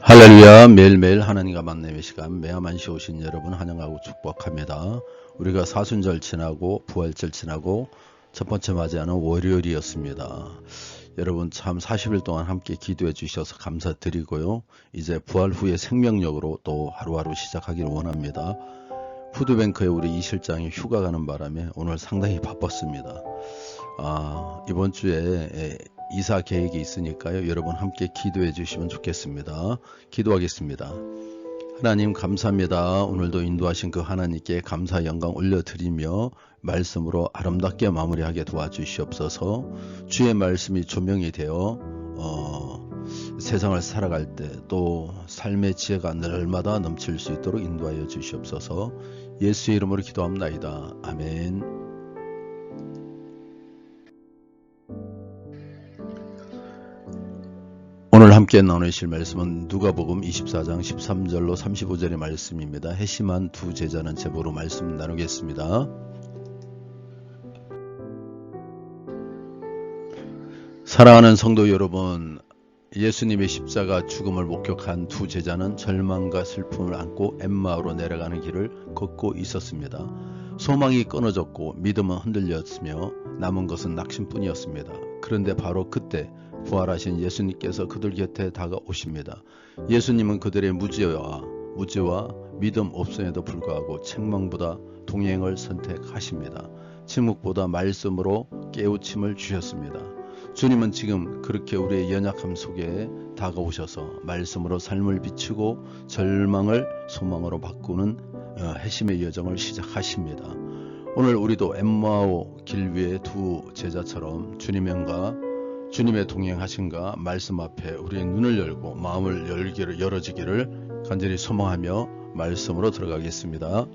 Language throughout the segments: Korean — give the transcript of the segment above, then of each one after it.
할렐루야. 매일매일 하나님과 만남의 시간 매야만시 오신 여러분 환영하고 축복합니다. 우리가 사순절 지나고 부활절 지나고 첫 번째 맞이하는 월요일이었습니다. 여러분 참 40일 동안 함께 기도해 주셔서 감사드리고요. 이제 부활 후의 생명력으로 또 하루하루 시작하기를 원합니다. 푸드뱅크에 우리 이 실장이 휴가 가는 바람에 오늘 상당히 바빴습니다. 이번 주에 이사 계획이 있으니까요. 여러분 함께 기도해 주시면 좋겠습니다. 기도하겠습니다. 하나님 감사합니다. 오늘도 인도하신 그 하나님께 감사 영광 올려드리며 말씀으로 아름답게 마무리하게 도와주시옵소서. 주의 말씀이 조명이 되어 세상을 살아갈 때 또 삶의 지혜가 날마다 넘칠 수 있도록 인도하여 주시옵소서. 예수의 이름으로 기도합나이다. 아멘. 오늘 함께 나누실 말씀은 누가복음 24장 13절로 35절의 말씀입니다. 회심한 두 제자는 제보로 말씀 나누겠습니다. 사랑하는 성도 여러분, 예수님의 십자가 죽음을 목격한 두 제자는 절망과 슬픔을 안고 엠마오로 내려가는 길을 걷고 있었습니다. 소망이 끊어졌고 믿음은 흔들렸으며 남은 것은 낙심뿐이었습니다. 그런데 바로 그때 부활하신 예수님께서 그들 곁에 다가오십니다. 예수님은 그들의 무지와 믿음 없음에도 불구하고 책망보다 동행을 선택하십니다. 침묵보다 말씀으로 깨우침을 주셨습니다. 주님은 지금 그렇게 우리의 연약함 속에 다가오셔서 말씀으로 삶을 비추고 절망을 소망으로 바꾸는 회심의 여정을 시작하십니다. 오늘 우리도 엠마오 길 위의 두 제자처럼 주님의 동행하심과 말씀 앞에 우리의 눈을 열고 마음을 열어지기를 간절히 소망하며 말씀으로 들어가겠습니다.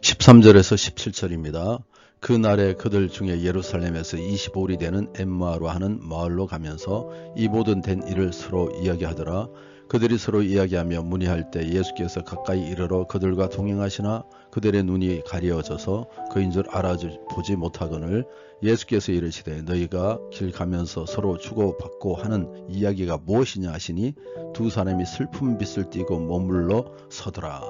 13절에서 17절입니다. 그날에 그들 중에 예루살렘에서 25일이 되는 엠마오로 하는 마을로 가면서 이 모든 된 일을 서로 이야기하더라. 그들이 서로 이야기하며 문의할 때 예수께서 가까이 이르러 그들과 동행하시나 그들의 눈이 가려져서 그인 줄 알아보지 못하거늘 예수께서 이르시되 너희가 길 가면서 서로 주고받고 하는 이야기가 무엇이냐 하시니 두 사람이 슬픈 빛을 띠고 머물러 서더라.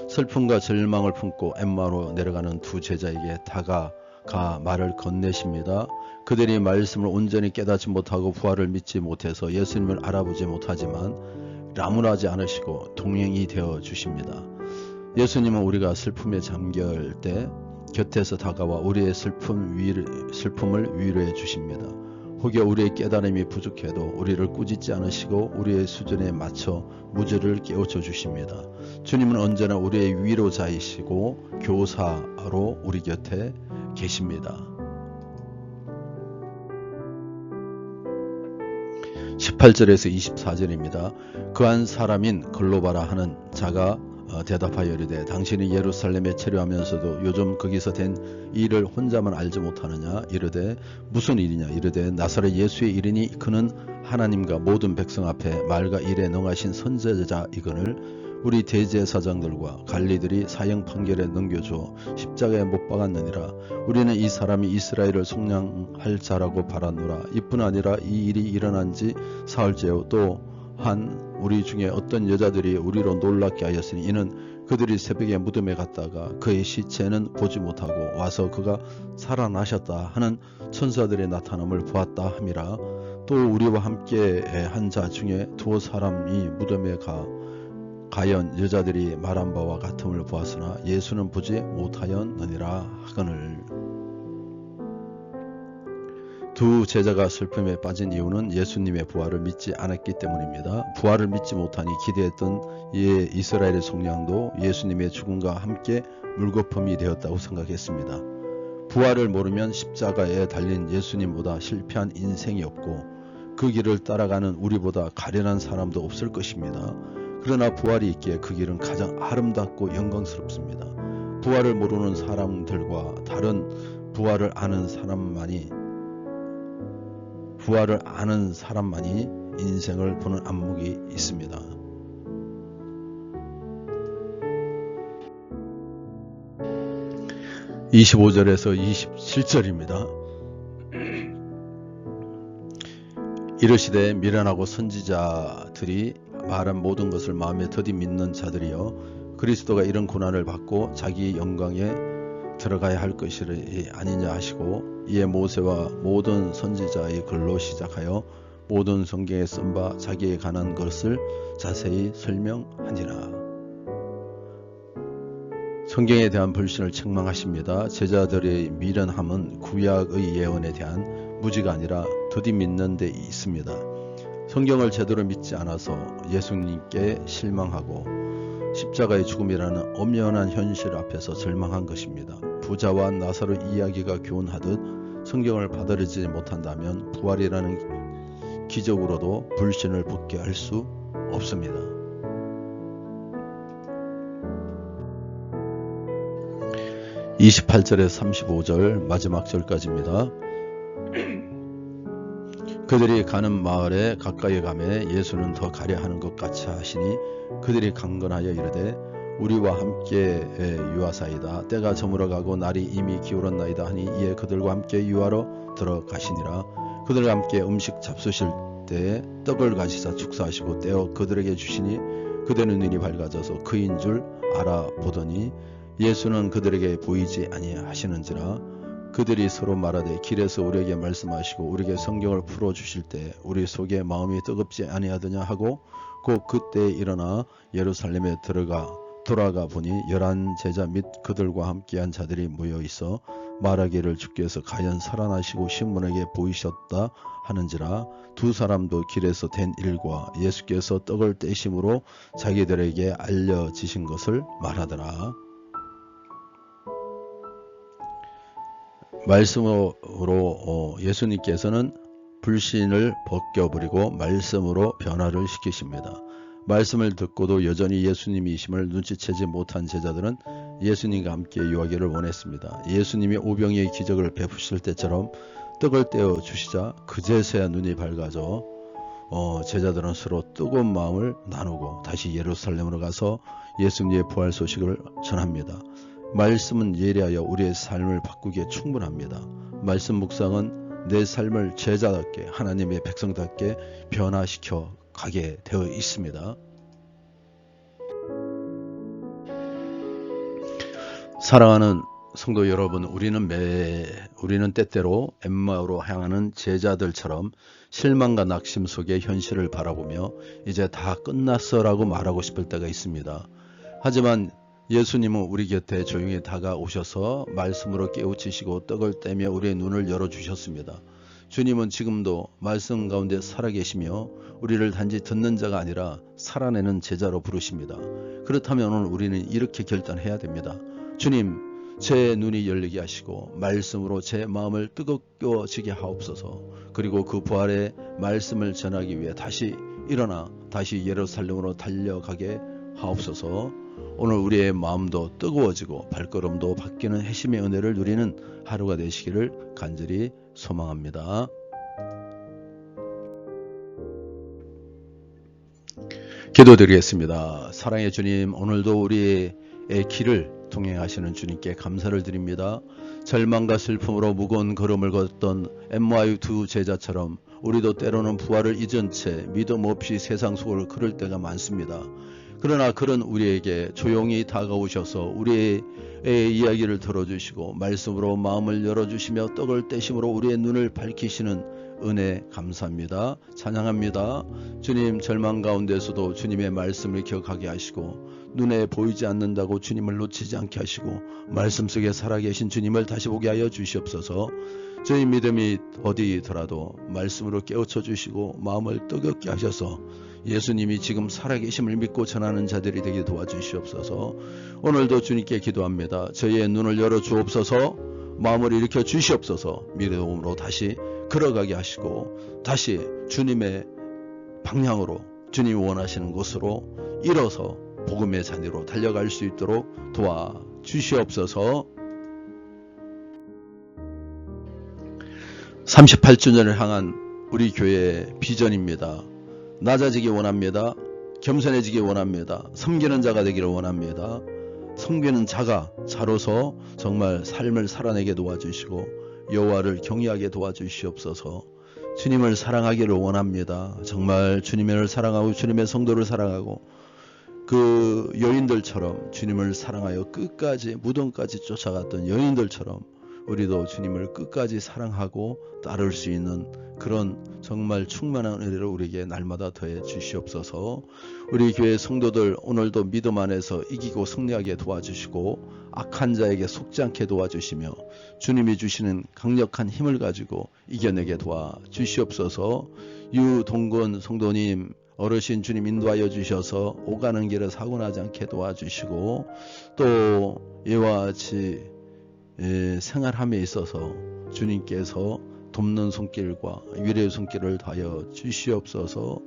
슬픔과 절망을 품고 엠마오로 내려가는 두 제자에게 다가가 말을 건네십니다. 그들이 말씀을 온전히 깨닫지 못하고 부활을 믿지 못해서 예수님을 알아보지 못하지만 나무라지 않으시고 동행이 되어 주십니다. 예수님은 우리가 슬픔에 잠길 때 곁에서 다가와 우리의 슬픔을 위로해 주십니다. 혹여 우리의 깨달음이 부족해도 우리를 꾸짖지 않으시고 우리의 수준에 맞춰 무지를 깨우쳐 주십니다. 주님은 언제나 우리의 위로자이시고 교사로 우리 곁에 계십니다. 18절에서 24절입니다. 그 한 사람인 글로바라 하는 자가 대답하여 이르되 당신이 예루살렘에 체류하면서도 요즘 거기서 된 일을 혼자만 알지 못하느냐. 이르되 무슨 일이냐. 이르되 나사렛 예수의 일이니 그는 하나님과 모든 백성 앞에 말과 일에 능하신 선지자이거늘 우리 대제사장들과 관리들이 사형 판결에 넘겨주어 십자가에 못 박았느니라. 우리는 이 사람이 이스라엘을 속량할 자라고 바라노라. 이뿐 아니라 이 일이 일어난 지 사흘째요. 또한 우리 중에 어떤 여자들이 우리로 놀랍게 하였으니 이는 그들이 새벽에 무덤에 갔다가 그의 시체는 보지 못하고 와서 그가 살아나셨다 하는 천사들의 나타남을 보았다 함이라. 또 우리와 함께 한 자 중에 두 사람이 무덤에 가연 여자들이 말한 바와 같음을 보았으나 예수는 보지 못하였느니라 하거늘. 두 제자가 슬픔에 빠진 이유는 예수님의 부활을 믿지 않았기 때문입니다. 부활을 믿지 못하니 기대했던 이스라엘의 속량도 예수님의 죽음과 함께 물거품이 되었다고 생각했습니다. 부활을 모르면 십자가에 달린 예수님보다 실패한 인생이 없고 그 길을 따라가는 우리보다 가련한 사람도 없을 것입니다. 그러나 부활이 있기에 그 길은 가장 아름답고 영광스럽습니다. 부활을 모르는 사람들과 다른 부활을 아는 사람만이 인생을 보는 안목이 있습니다. 25절에서 27절입니다. 이르시되 미련하고 선지자들이 말한 모든 것을 마음에 더디 믿는 자들이여 그리스도가 이런 고난을 받고 자기 영광에 들어가야 할 것이 아니냐 하시고 이에 모세와 모든 선지자의 글로 시작하여 모든 성경에 쓴 바 자기에 관한 것을 자세히 설명하니라. 성경에 대한 불신을 책망하십니다. 제자들의 미련함은 구약의 예언에 대한 무지가 아니라 더디 믿는 데 있습니다. 성경을 제대로 믿지 않아서 예수님께 실망하고 십자가의 죽음이라는 엄연한 현실 앞에서 절망한 것입니다. 부자와 나사로 이야기가 교훈하듯 성경을 받아들이지 못한다면 부활이라는 기적으로도 불신을 벗게 할 수 없습니다. 28절에서 35절 마지막 절까지입니다. 그들이 가는 마을에 가까이 가매 예수는 더 가려 하는 것 같이 하시니 그들이 강건하여 이르되 우리와 함께 유하사이다. 때가 저물어가고 날이 이미 기울었나이다 하니 이에 그들과 함께 유하러 들어가시니라. 그들과 함께 음식 잡수실 때 떡을 가지사 축사하시고 떼어 그들에게 주시니 그들의 눈이 밝아져서 그인 줄 알아보더니 예수는 그들에게 보이지 아니하시는지라. 그들이 서로 말하되 길에서 우리에게 말씀하시고 우리에게 성경을 풀어주실 때 우리 속에 마음이 뜨겁지 아니하더냐 하고 곧 그때 일어나 예루살렘에 돌아가 보니 11 제자 및 그들과 함께한 자들이 모여 있어 말하기를 주께서 가연 살아나시고 시몬에게 보이셨다 하는지라. 두 사람도 길에서 된 일과 예수께서 떡을 떼심으로 자기들에게 알려지신 것을 말하더라. 말씀으로 예수님께서는 불신을 벗겨버리고 말씀으로 변화를 시키십니다. 말씀을 듣고도 여전히 예수님이심을 눈치채지 못한 제자들은 예수님과 함께 유하기를 원했습니다. 예수님이 오병이의 기적을 베푸실 때처럼 떡을 떼어 주시자 그제서야 눈이 밝아져 제자들은 서로 뜨거운 마음을 나누고 다시 예루살렘으로 가서 예수님의 부활 소식을 전합니다. 말씀은 예리하여 우리의 삶을 바꾸기에 충분합니다. 말씀 묵상은 내 삶을 제자답게 하나님의 백성답게 변화시켜 가게 되어 있습니다. 사랑하는 성도 여러분, 우리는 때때로 엠마오로 향하는 제자들처럼 실망과 낙심 속의 현실을 바라보며 이제 다 끝났어라고 말하고 싶을 때가 있습니다. 하지만 예수님은 우리 곁에 조용히 다가오셔서 말씀으로 깨우치시고 떡을 떼며 우리의 눈을 열어주셨습니다. 주님은 지금도 말씀 가운데 살아계시며 우리를 단지 듣는 자가 아니라 살아내는 제자로 부르십니다. 그렇다면 오늘 우리는 이렇게 결단해야 됩니다. 주님, 제 눈이 열리게 하시고 말씀으로 제 마음을 뜨겁게 하옵소서. 그리고 그 부활의 말씀을 전하기 위해 다시 일어나 다시 예루살렘으로 달려가게 하옵소서. 오늘 우리의 마음도 뜨거워지고 발걸음도 바뀌는 회심의 은혜를 누리는 하루가 되시기를 간절히 소망합니다. 기도드리겠습니다. 사랑의 주님, 오늘도 우리의 길을 동행하시는 주님께 감사를 드립니다. 절망과 슬픔으로 무거운 걸음을 걷던 엠마오의 두 제자처럼 우리도 때로는 부활을 잊은 채 믿음 없이 세상 속을 걸을 때가 많습니다. 그러나 그런 우리에게 조용히 다가오셔서 우리의 이야기를 들어주시고 말씀으로 마음을 열어주시며 떡을 떼심으로 우리의 눈을 밝히시는 은혜 감사합니다. 찬양합니다. 주님, 절망 가운데서도 주님의 말씀을 기억하게 하시고 눈에 보이지 않는다고 주님을 놓치지 않게 하시고 말씀 속에 살아계신 주님을 다시 보게 하여 주시옵소서. 저희 믿음이 어디더라도 말씀으로 깨우쳐 주시고 마음을 뜨겁게 하셔서 예수님이 지금 살아계심을 믿고 전하는 자들이 되게 도와주시옵소서. 오늘도 주님께 기도합니다. 저희의 눈을 열어 주옵소서. 마음을 일으켜 주시옵소서. 믿음으로 다시 걸어가게 하시고 다시 주님의 방향으로 주님이 원하시는 곳으로 일어서 복음의 자리로 달려갈 수 있도록 도와주시옵소서. 38주년을 향한 우리 교회의 비전입니다. 낮아지기 원합니다. 겸손해지기 원합니다. 섬기는 자가 되기를 원합니다. 섬기는 자로서 정말 삶을 살아내게 도와주시고 여호와를 경외하게 도와주시옵소서. 주님을 사랑하기를 원합니다. 정말 주님을 사랑하고 주님의 성도를 사랑하고 그 여인들처럼 주님을 사랑하여 끝까지 무덤까지 쫓아갔던 여인들처럼 우리도 주님을 끝까지 사랑하고 따를 수 있는 그런 정말 충만한 은혜를 우리에게 날마다 더해 주시옵소서. 우리 교회 성도들 오늘도 믿음 안에서 이기고 승리하게 도와주시고 악한 자에게 속지 않게 도와주시며 주님이 주시는 강력한 힘을 가지고 이겨내게 도와주시옵소서. 유동건 성도님 어르신 주님 인도하여 주셔서 오가는 길에 사고 나지 않게 도와주시고 또 이와 같이 생활함에 있어서 주님께서 돕는 손길과 위로의 손길을 다하여 주시옵소서.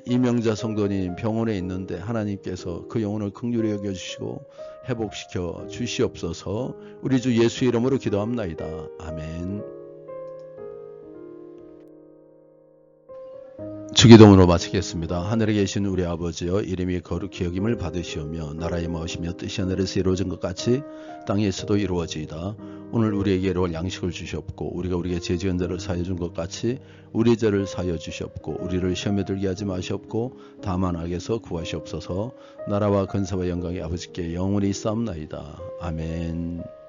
이명자 성도님 병원에 있는데 하나님께서 그 영혼을 긍휼히 여겨주시고 회복시켜 주시옵소서. 우리 주 예수 이름으로 기도합나이다. 아멘. 주기도문으로 마치겠습니다. 하늘에 계신 우리 아버지여, 이름이 거룩히 여김을 받으시오며 나라의 마으시며 뜻이 하늘에서 이루어진 것 같이 땅에서도 이루어지이다. 오늘 우리에게 이루어질 양식을 주시옵고 우리가 우리에게 죄 지은 자를 사하여 준 것 같이 우리 죄를 사하여 주시옵고 우리를 시험에 들게 하지 마시옵고 다만 악에서 구하시옵소서. 나라와 권세와 영광이 아버지께 영원히 있사옵나이다. 아멘.